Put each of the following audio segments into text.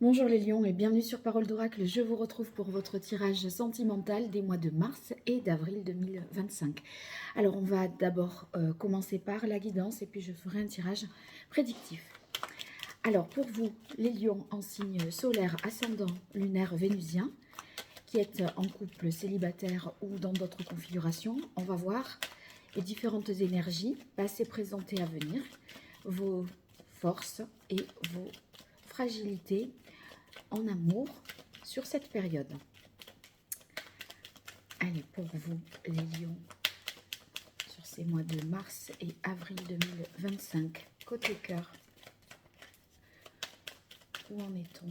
Bonjour les lions et bienvenue sur Parole d'Oracle. Je vous retrouve pour votre tirage sentimental des mois de mars et d'avril 2025. Alors on va d'abord commencer par la guidance et puis je ferai un tirage prédictif. Alors pour vous les lions en signe solaire, ascendant, lunaire, vénusien, qui êtes en couple célibataire ou dans d'autres configurations, on va voir les différentes énergies passées, présentes et à venir, vos forces et vos fragilités en amour sur cette période. Allez, pour vous les lions, sur ces mois de mars et avril 2025, côté cœur, où en est-on?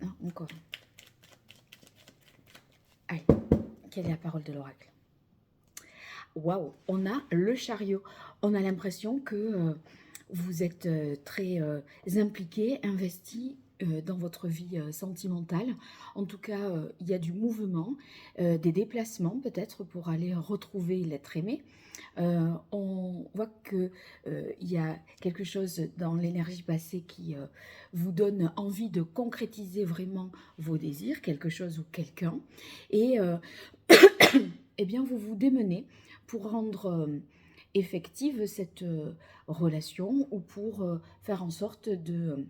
Non, encore. Allez, quelle est la parole de l'oracle? Waouh, on a le chariot. On a l'impression que vous êtes très impliqué, investi dans votre vie sentimentale. En tout cas, il y a du mouvement, des déplacements peut-être pour aller retrouver l'être aimé. On voit qu'il y a quelque chose dans l'énergie passée qui vous donne envie de concrétiser vraiment vos désirs, quelque chose ou quelqu'un. Et eh bien, vous vous démenez pour rendre effective cette relation ou pour faire en sorte de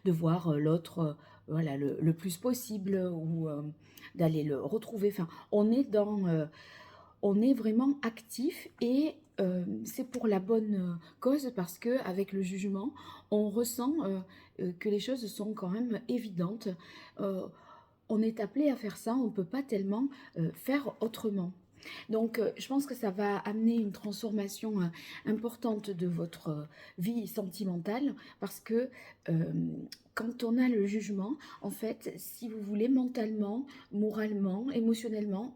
voir l'autre voilà, le plus possible ou d'aller le retrouver. Enfin, on est vraiment actif et c'est pour la bonne cause parce qu'avec le jugement, on ressent que les choses sont quand même évidentes. On est appelé à faire ça, on ne peut pas tellement faire autrement. Donc, je pense que ça va amener une transformation importante de votre vie sentimentale parce que quand on a le jugement, en fait, si vous voulez, mentalement, moralement, émotionnellement,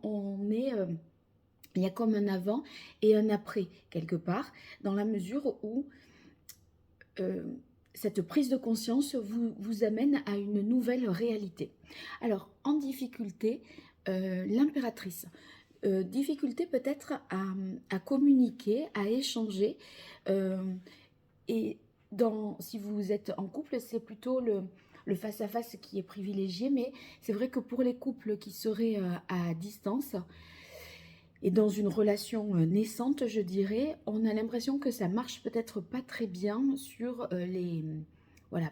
il y a comme un avant et un après, quelque part, dans la mesure où cette prise de conscience vous amène à une nouvelle réalité. Alors, en difficulté, l'impératrice. Difficulté peut-être à communiquer, à échanger. Et si vous êtes en couple, c'est plutôt le face-à-face qui est privilégié. Mais c'est vrai que pour les couples qui seraient à distance et dans une relation naissante, je dirais, on a l'impression que ça marche peut-être pas très bien sur voilà,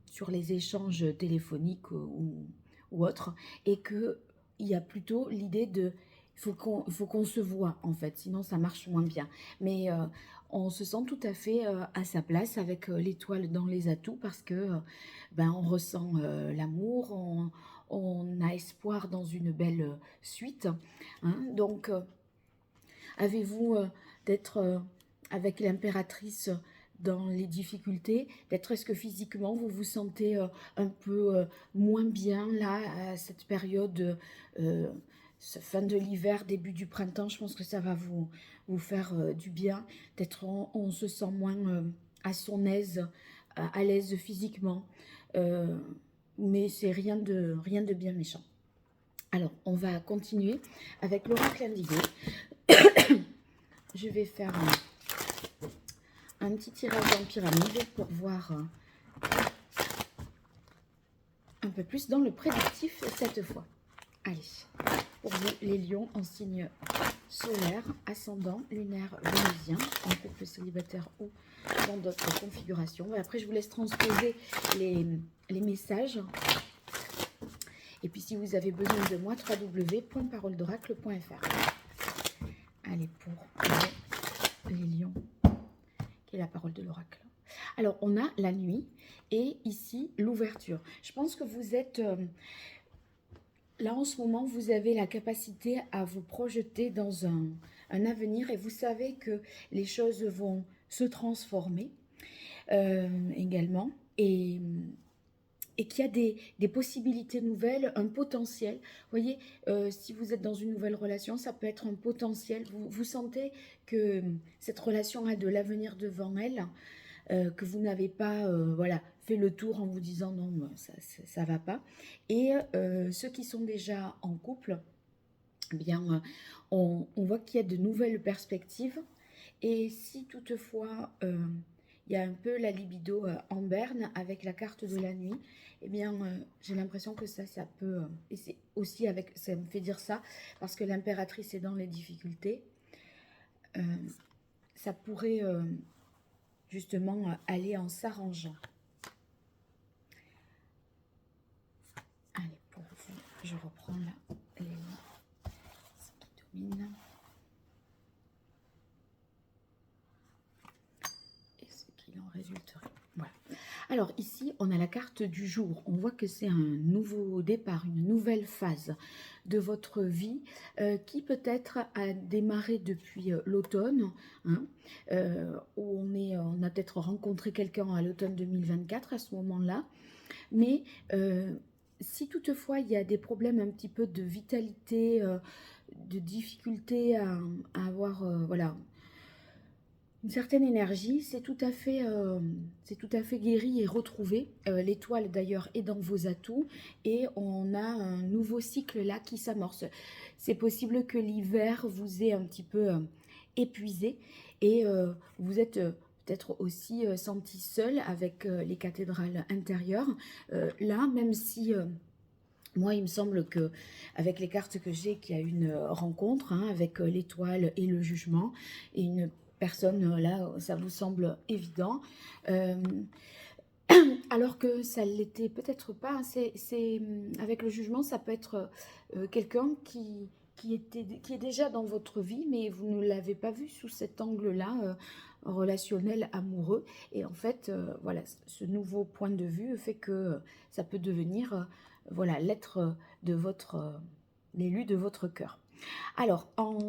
sur les échanges téléphoniques ou autres. Et qu'il y a plutôt l'idée de faut qu'on se voit en fait, sinon ça marche moins bien. Mais on se sent tout à fait à sa place avec l'étoile dans les atouts parce que on ressent l'amour, on a espoir dans une belle suite. Hein. Donc, avez-vous d'être avec l'impératrice dans les difficultés, d'être est-ce que physiquement vous vous sentez un peu moins bien là à cette période fin de l'hiver, début du printemps? Je pense que ça va vous faire du bien, d'être on se sent moins à son aise, à l'aise physiquement, euh, mais c'est rien de bien méchant. Alors, on va continuer avec l'oracle indigo. Je vais faire un petit tirage en pyramide pour voir un peu plus dans le prédictif cette fois. Allez, pour vous les lions en signe solaire, ascendant, lunaire, vénusien, en couple célibataire ou dans d'autres configurations. Et après, je vous laisse transposer les messages. Et puis, si vous avez besoin de moi, www.paroledoracle.fr. Allez, pour les lions, qui est la parole de l'oracle. Alors, on a la nuit et ici, l'ouverture. Je pense que vous êtes... là, en ce moment, vous avez la capacité à vous projeter dans un avenir et vous savez que les choses vont se transformer également et qu'il y a des possibilités nouvelles, un potentiel. Vous voyez, si vous êtes dans une nouvelle relation, ça peut être un potentiel. Vous sentez que cette relation a de l'avenir devant elle, que vous n'avez pas voilà, fait le tour en vous disant non, ça va pas. Et ceux qui sont déjà en couple, eh bien, on voit qu'il y a de nouvelles perspectives Et si toutefois il y a un peu la libido en berne avec la carte de la nuit, eh bien j'ai l'impression que ça peut, et c'est aussi avec, ça me fait dire ça, parce que l'impératrice est dans les difficultés, ça pourrait justement aller en s'arrangeant. Allez, pour vous, je reprends là ce qui domine. Et ce qu'il en résulterait. Voilà. Alors ici, on a la carte du jour. On voit que c'est un nouveau départ, une nouvelle phase de votre vie qui peut-être a démarré depuis l'automne, hein, où on a peut-être rencontré quelqu'un à l'automne 2024 à ce moment-là. Mais si toutefois il y a des problèmes un petit peu de vitalité, de difficulté à avoir voilà, une certaine énergie, c'est tout à fait guéri et retrouvé. L'étoile d'ailleurs est dans vos atouts et on a un nouveau cycle là qui s'amorce. C'est possible que l'hiver vous ait un petit peu épuisé et vous êtes peut-être aussi senti seul avec les cathédrales intérieures. Là, même si moi, il me semble que avec les cartes que j'ai, qu'il y a une rencontre hein, avec l'étoile et le jugement, et une personne, là, ça vous semble évident, alors que ça ne l'était peut-être pas. Avec le jugement, ça peut être quelqu'un qui est déjà dans votre vie, mais vous ne l'avez pas vu sous cet angle-là, relationnel, amoureux. Et en fait, voilà, ce nouveau point de vue fait que ça peut devenir voilà, l'être de l'élu de votre cœur. Alors, en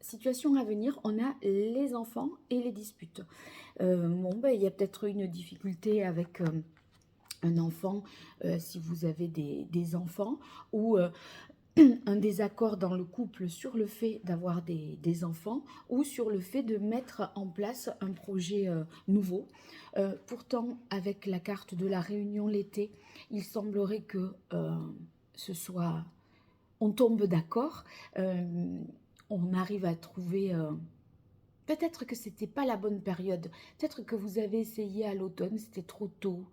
situation à venir, on a les enfants et les disputes. Bon, ben, il y a peut-être une difficulté avec un enfant, si vous avez des enfants, ou un désaccord dans le couple sur le fait d'avoir des enfants ou sur le fait de mettre en place un projet nouveau. Pourtant, avec la carte de la réunion l'été, il semblerait que on tombe d'accord, on arrive à trouver... peut-être que c'était pas la bonne période, peut-être que vous avez essayé à l'automne, c'était trop tôt,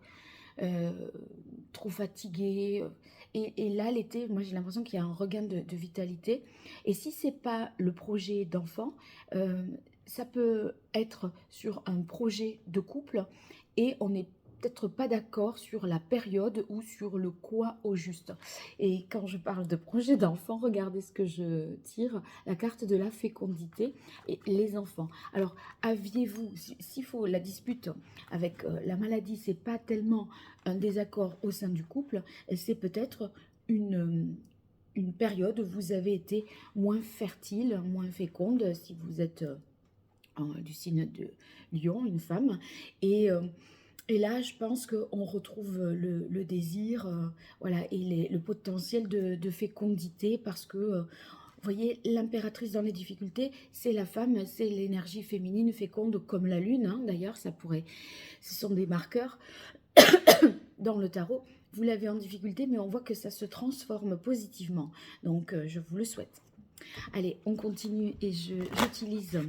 trop fatigué. Et là, l'été, moi j'ai l'impression qu'il y a un regain de vitalité. Et si c'est pas le projet d'enfant, ça peut être sur un projet de couple et on n'est peut-être pas d'accord sur la période ou sur le quoi au juste. Et quand je parle de projet d'enfant, regardez ce que je tire, la carte de la fécondité et les enfants. Alors, aviez-vous, s'il faut la dispute avec la maladie, c'est pas tellement un désaccord au sein du couple, c'est peut-être une période où vous avez été moins fertile, moins féconde, si vous êtes du signe de Lion, une femme, et là, je pense qu'on retrouve le désir, voilà, et le potentiel de fécondité parce que, vous voyez, l'impératrice dans les difficultés, c'est la femme, c'est l'énergie féminine féconde comme la lune, hein, d'ailleurs, ce sont des marqueurs dans le tarot. Vous l'avez en difficulté, mais on voit que ça se transforme positivement. Donc, je vous le souhaite. Allez, on continue et j'utilise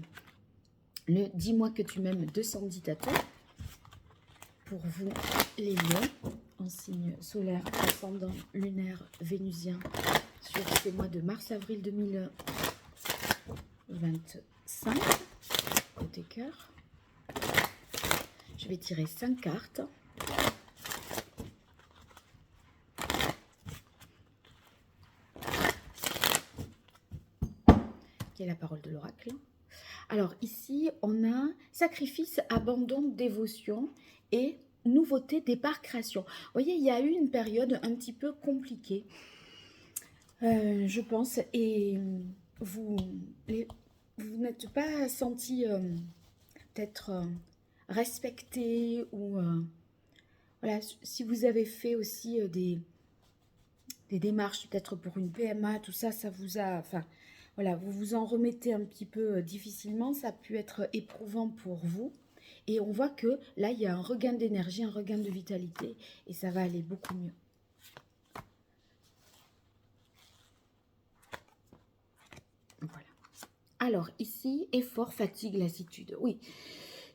le « Dis-moi que tu m'aimes » de Sandy Tato. Pour vous, les lions, en signe solaire, ascendant, lunaire, vénusien, sur ces mois de mars-avril 2025, côté cœur. Je vais tirer 5 cartes. Qui est la parole de l'oracle. Alors ici, on a sacrifice, abandon, dévotion et nouveauté, départ, création. Vous voyez, il y a eu une période un petit peu compliquée, je pense, et vous n'êtes pas senti peut-être respecté ou voilà, si vous avez fait aussi des démarches peut-être pour une PMA, tout ça, ça vous a... Enfin, voilà, vous vous en remettez un petit peu difficilement, ça a pu être éprouvant pour vous. Et on voit que là, il y a un regain d'énergie, un regain de vitalité, et ça va aller beaucoup mieux. Voilà. Alors, ici, effort, fatigue, lassitude. Oui,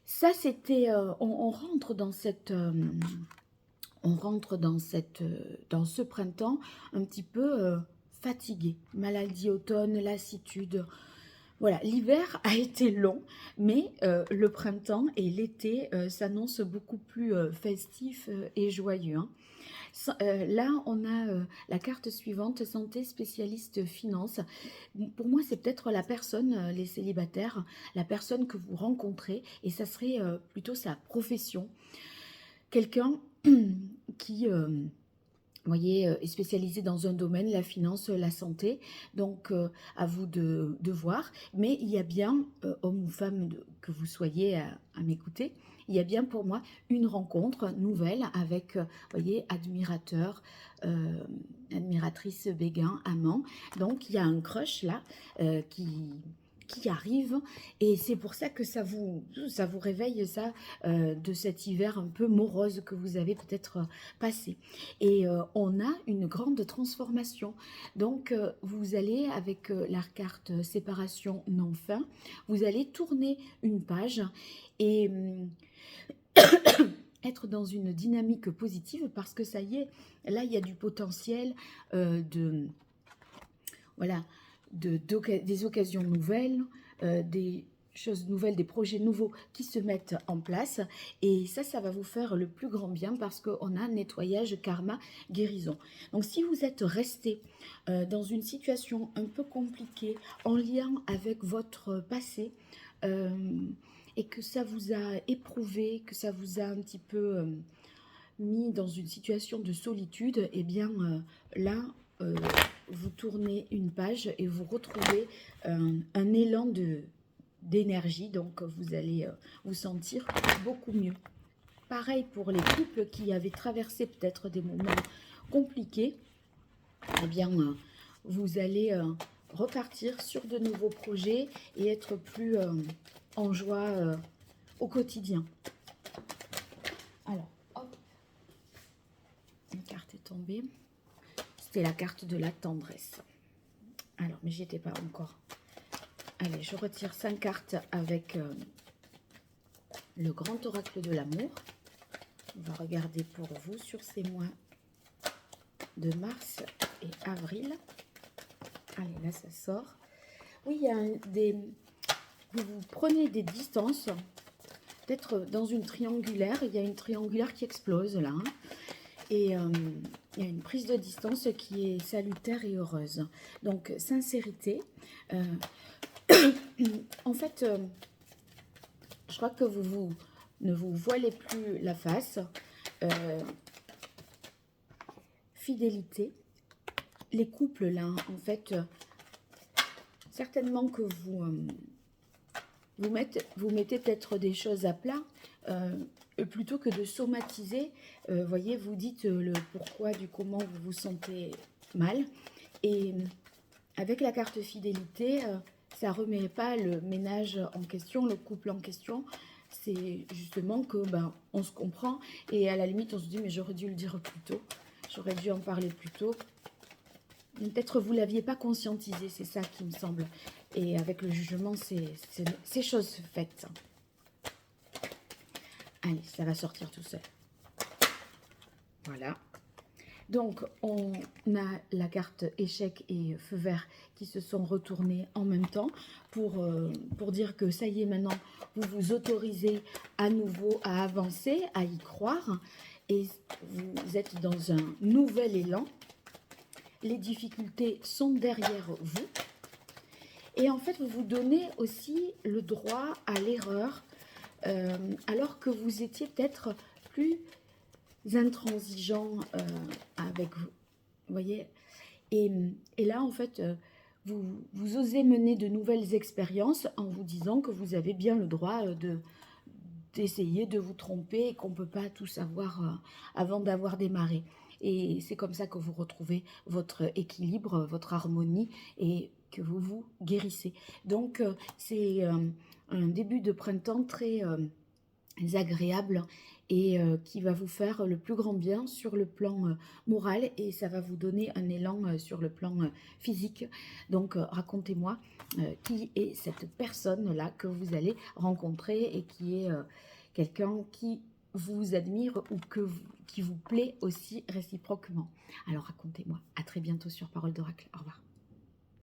ça, c'était... on rentre dans cette... on rentre dans ce printemps un petit peu fatigué. Maladie automne, lassitude. Voilà, l'hiver a été long, mais le printemps et l'été s'annoncent beaucoup plus festifs et joyeux, hein. Là, on a la carte suivante, santé, spécialiste, finance. Pour moi, c'est peut-être la personne, les célibataires, la personne que vous rencontrez, et ça serait plutôt sa profession. Quelqu'un qui, vous voyez, est spécialisé dans un domaine, la finance, la santé. Donc, à vous de voir. Mais il y a bien, homme ou femme que vous soyez à m'écouter, il y a bien pour moi une rencontre nouvelle avec, vous voyez, admirateur, admiratrice, béguin, amant. Donc, il y a un crush là qui arrive, et c'est pour ça que ça vous réveille ça de cet hiver un peu morose que vous avez peut-être passé. Et on a une grande transformation. Donc vous allez avec la carte séparation non fin, vous allez tourner une page et être dans une dynamique positive, parce que ça y est, là il y a du potentiel voilà, des occasions nouvelles, des choses nouvelles, des projets nouveaux qui se mettent en place. Et ça va vous faire le plus grand bien, parce qu'on a nettoyage, karma, guérison. Donc si vous êtes resté dans une situation un peu compliquée en lien avec votre passé, et que ça vous a éprouvé, que ça vous a un petit peu mis dans une situation de solitude, et bien là, vous tournez une page et vous retrouvez un élan d'énergie. Donc vous allez vous sentir beaucoup mieux. Pareil pour les couples qui avaient traversé peut-être des moments compliqués, eh bien vous allez repartir sur de nouveaux projets et être plus en joie au quotidien. Alors, hop, une carte est tombée. C'était la carte de la tendresse. Alors, mais j'y étais pas encore. Allez, je retire 5 cartes avec le grand oracle de l'amour. On va regarder pour vous sur ces mois de mars et avril. Allez, là, ça sort. Oui, il y a vous prenez des distances. Peut-être dans une triangulaire. Il y a une triangulaire qui explose, là. Hein. Et il y a une prise de distance qui est salutaire et heureuse. Donc, sincérité. En fait, je crois que vous ne vous voilez plus la face. Fidélité. Les couples, là, en fait, certainement que vous mettez peut-être des choses à plat. Plutôt que de somatiser, voyez, vous dites le pourquoi du comment vous vous sentez mal. Et avec la carte fidélité, ça remet pas le ménage en question, le couple en question. C'est justement que on se comprend, et à la limite on se dit mais j'aurais dû le dire plus tôt, j'aurais dû en parler plus tôt. Peut-être vous l'aviez pas conscientisé, c'est ça qui me semble. Et avec le jugement, c'est chose faite. Allez, ça va sortir tout seul. Voilà. Donc, on a la carte échec et feu vert qui se sont retournés en même temps pour dire que ça y est, maintenant, vous vous autorisez à nouveau à avancer, à y croire. Et vous êtes dans un nouvel élan. Les difficultés sont derrière vous. Et en fait, vous vous donnez aussi le droit à l'erreur, alors que vous étiez peut-être plus intransigeant avec vous. Vous voyez, et là, en fait, vous osez mener de nouvelles expériences en vous disant que vous avez bien le droit d'essayer de vous tromper, et qu'on ne peut pas tout savoir avant d'avoir démarré. Et c'est comme ça que vous retrouvez votre équilibre, votre harmonie, et que vous vous guérissez. Donc, c'est un début de printemps très agréable et qui va vous faire le plus grand bien sur le plan moral, et ça va vous donner un élan sur le plan physique. Donc racontez-moi qui est cette personne-là que vous allez rencontrer et qui est quelqu'un qui vous admire ou qui vous plaît aussi réciproquement. Alors racontez-moi. À très bientôt sur Parole d'Oracle. Au revoir.